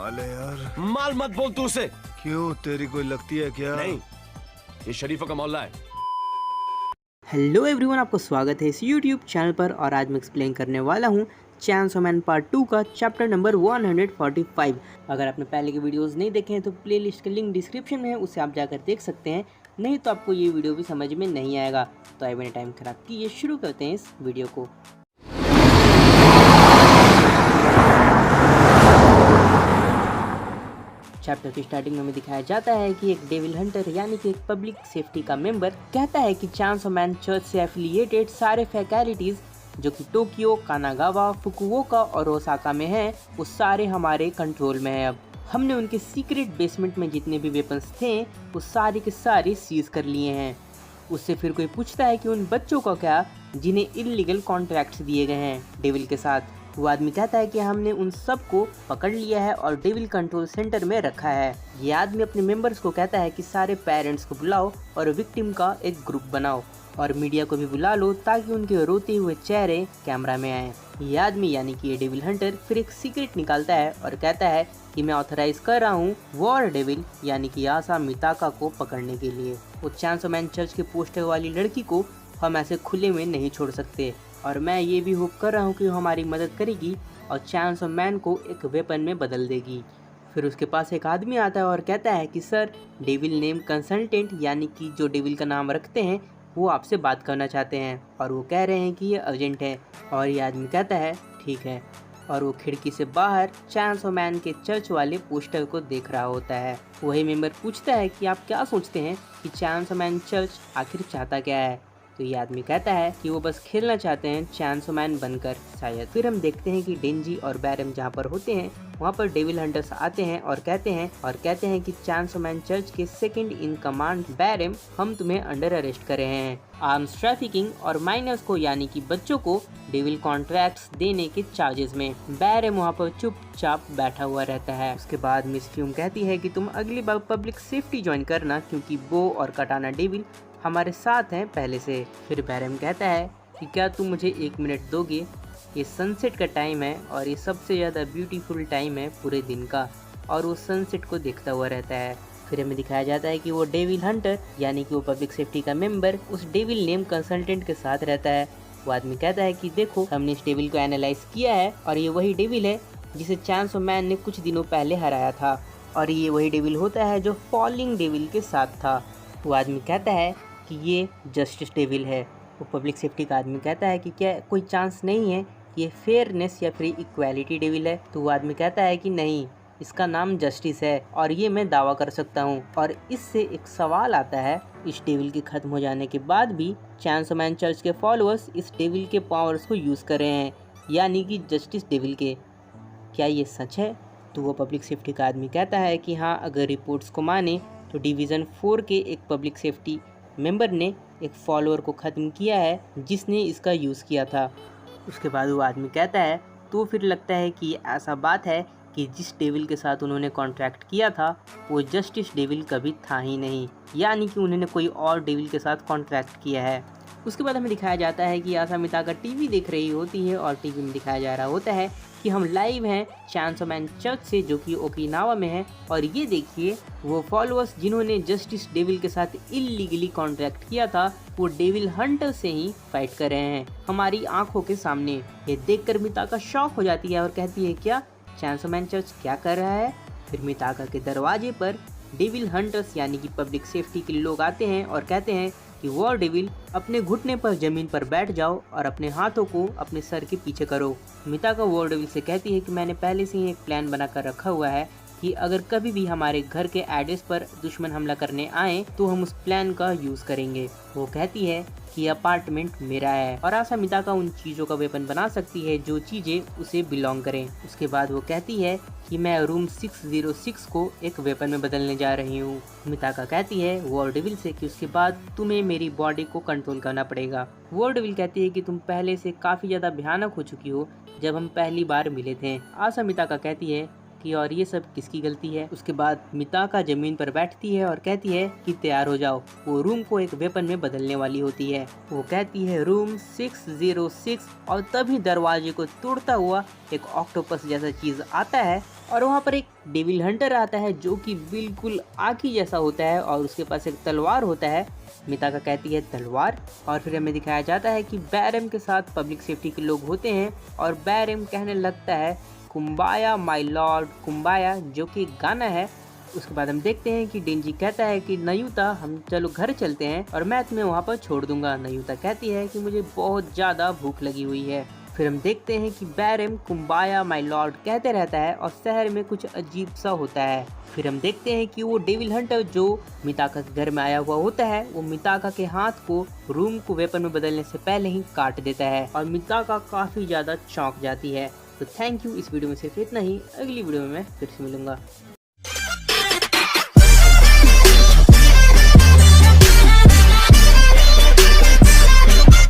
कमाल है यार। माल मत बोल तू उसे। क्यों, तेरी कोई लगती है क्या? नहीं, ये शरीफों का मोहल्ला है। हेलो एवरीवन, आपको स्वागत है इस यूट्यूब चैनल पर। और आज मैं एक्सप्लेन करने वाला हूँ चैनसो मैन पार्ट 2 का चैप्टर नंबर 145। अगर आपने पहले के वीडियोस नहीं देखे हैं तो प्लेलिस्ट का लिंक डिस्क्रिप्शन में है, उससे आप जाकर देख सकते हैं। नहीं तो आपको ये वीडियो भी समझ में नहीं आएगा। तो आइए बिना टाइम खराब किए शुरू करते हैं इस वीडियो को। चैप्टर की स्टार्टिंग में हमें दिखाया जाता है कि एक डेविल हंटर यानी कि एक पब्लिक सेफ्टी का मेंबर कहता है कि चैनसो मैन चर्च से एफिलिएटेड सारे फैकल्टीज जो कि टोक्यो, कानागावा, फुकुओका और ओसाका में हैं, वो सारे हमारे कंट्रोल में है। अब हमने उनके सीक्रेट बेसमेंट में जितने भी वेपन्स थे वो सारे के सारे सीज कर लिए हैं। उससे फिर कोई पूछता है कि उन बच्चों का क्या जिन्हें इलीगल कॉन्ट्रैक्ट्स दिए गए हैं डेविल के साथ। वो आदमी कहता है कि हमने उन सब को पकड़ लिया है और डेविल कंट्रोल सेंटर में रखा है। ये आदमी अपने मेंबर्स को कहता है कि सारे पेरेंट्स को बुलाओ और विक्टिम का एक ग्रुप बनाओ और मीडिया को भी बुला लो ताकि उनके रोते हुए चेहरे कैमरा में आए। ये आदमी यानी कि ये डेविल हंटर फिर एक सीक्रेट निकालता है और कहता है कि मैं ऑथराइज कर रहा हूँ वॉर डेविल यानी कि आसा मिताका को पकड़ने के लिए। वो चैनसो मैन चर्च के पोस्टर वाली लड़की को हम ऐसे खुले में नहीं छोड़ सकते और मैं ये भी होप कर रहा हूँ कि वो हमारी मदद करेगी और चैनसो मैन को एक वेपन में बदल देगी। फिर उसके पास एक आदमी आता है और कहता है कि सर, डेविल नेम कंसल्टेंट यानी कि जो डेविल का नाम रखते हैं वो आपसे बात करना चाहते हैं और वो कह रहे हैं कि ये अर्जेंट है। और ये आदमी कहता है ठीक है, और वो खिड़की से बाहर चैनसो मैन के चर्च वाले पोस्टर को देख रहा होता है। वही मेंबर पूछता है कि आप क्या सोचते हैं कि चैनसो मैन चर्च आखिर चाहता क्या है। तो ये आदमी कहता है कि वो बस खेलना चाहते हैं चैनसो मैन बनकर शायद। फिर हम देखते हैं कि डेंजी और बैरम जहाँ पर होते हैं वहाँ पर डेविल हंटर्स आते हैं और कहते हैं कि चैनसो मैन चर्च के सेकंड इन कमांड बैरम, हम तुम्हें अंडर अरेस्ट कर रहे हैं आर्म्स ट्रैफिकिंग और माइनर्स को यानी कि बच्चों को डेविल कॉन्ट्रैक्ट्स देने के चार्जेस में। बैरम वहाँ पर चुपचाप बैठा हुआ रहता है। उसके बाद मिस फ्यूम कहती है कि तुम अगली बार पब्लिक सेफ्टी ज्वाइन करना क्योंकि बो और कटाना डेविल हमारे साथ हैं पहले से। फिर बैरम कहता है कि क्या तुम मुझे 1 मिनट दोगे, ये सनसेट का टाइम है और ये सबसे ज़्यादा ब्यूटीफुल टाइम है पूरे दिन का। और वो सनसेट को देखता हुआ रहता है। फिर हमें दिखाया जाता है कि वो डेविल हंटर यानी कि वो पब्लिक सेफ्टी का मेंबर उस डेविल नेम कंसल्टेंट के साथ रहता है। वो आदमी कहता है कि देखो, हमने इस डेविल को एनालाइज किया है और ये वही डेविल है जिसे चैनसो मैन ने कुछ दिनों पहले हराया था और ये वही डेविल होता है जो फॉलिंग डेविल के साथ था। वो आदमी कहता है कि ये जस्टिस डेविल है। वो पब्लिक सेफ्टी का आदमी कहता है कि क्या कोई चांस नहीं है कि ये फेयरनेस या फिर इक्वालिटी डेविल है। तो वो आदमी कहता है कि नहीं, इसका नाम जस्टिस है और ये मैं दावा कर सकता हूँ। और इससे एक सवाल आता है, इस डेविल के खत्म हो जाने के बाद भी चैनसो मैन चर्च के फॉलोअर्स इस डेविल के पावर्स को यूज़ कर रहे हैं यानी कि जस्टिस डेविल के। क्या ये सच है? तो वो पब्लिक सेफ्टी का आदमी कहता है कि हाँ, अगर रिपोर्ट्स को माने तो डिवीज़न 4 के एक पब्लिक सेफ्टी मेंबर ने एक फॉलोअर को ख़त्म किया है जिसने इसका यूज़ किया था। उसके बाद वो आदमी कहता है तो फिर लगता है कि ऐसा बात है कि जिस डेविल के साथ उन्होंने कॉन्ट्रैक्ट किया था वो जस्टिस डेविल कभी था ही नहीं, यानी कि उन्होंने कोई और डेविल के साथ कॉन्ट्रैक्ट किया है। उसके बाद हमें दिखाया जाता है कि आसा मिताका टीवी देख रही होती है और टीवी में दिखाया जा रहा होता है कि हम लाइव हैं चैनसो मैन चर्च से जो कि ओकिनावा में है। और ये देखिए, वो फॉलोअर्स जिन्होंने जस्टिस डेविल के साथ इल्लीगली कॉन्ट्रैक्ट किया था वो डेविल हंटर से ही फाइट कर रहे हैं हमारी आंखों के सामने। ये देखकर मिताका शॉक हो जाती है और कहती है क्या चैनसो मैन चर्च क्या कर रहा है। फिर मिताका के दरवाजे पर डेविल हंटर्स यानी कि पब्लिक सेफ्टी के लोग आते हैं और कहते हैं कि वॉर डेविल, अपने घुटने पर जमीन पर बैठ जाओ और अपने हाथों को अपने सर के पीछे करो। मिताका वॉर डेविल से कहती है कि मैंने पहले से ही एक प्लान बनाकर रखा हुआ है कि अगर कभी भी हमारे घर के एड्रेस पर दुश्मन हमला करने आए तो हम उस प्लान का यूज़ करेंगे। वो कहती है कि अपार्टमेंट मेरा है और आसा मिताका उन चीज़ों का वेपन बना सकती है जो चीज़ें उसे बिलोंग करें। उसके बाद वो कहती है कि मैं रूम 606 को एक वेपन में बदलने जा रही हूँ। मिताका कहती है वॉर डेविल से कि उसके बाद तुम्हें मेरी बॉडी को कंट्रोल करना पड़ेगा। वॉर डेविल कहती है कि तुम पहले से काफ़ी ज़्यादा भयानक हो चुकी हो जब हम पहली बार मिले थे। आसा मिताका कहती है कि और ये सब किसकी गलती है। उसके बाद मिताका जमीन पर बैठती है और कहती है कि तैयार हो जाओ, वो रूम को एक वेपन में बदलने वाली होती है। वो कहती है रूम 606 और तभी दरवाजे को तोड़ता हुआ एक ऑक्टोपस जैसा चीज आता है और वहाँ पर एक डेविल हंटर आता है जो कि बिल्कुल आखी जैसा होता है और उसके पास एक तलवार होता है। मिताका कहती है तलवार, और फिर हमें दिखाया जाता है कि बैरम के साथ पब्लिक सेफ्टी के लोग होते हैं और बैरम कहने लगता है कुम्बाया माय लॉर्ड कुम्बाया, जो कि गाना है। उसके बाद हम देखते हैं कि डेंजी कहता है कि नयुता हम चलो घर चलते हैं और मैं तुम्हें वहाँ पर छोड़ दूंगा। नयुता कहती है कि मुझे बहुत ज़्यादा भूख लगी हुई है। फिर हम देखते हैं कि बैरम कुम्बाया माय लॉर्ड कहते रहता है और शहर में कुछ अजीब सा होता है। फिर हम देखते हैं कि वो डेविल हंटर जो मिताका के घर में आया हुआ होता है वो मिताका के हाथ को रूम को वेपन में बदलने से पहले ही काट देता है और मिताका काफ़ी ज़्यादा चौंक जाती है। तो थैंक यू, इस वीडियो में सिर्फ इतना ही। अगली वीडियो में मैं फिर से मिलूंगा।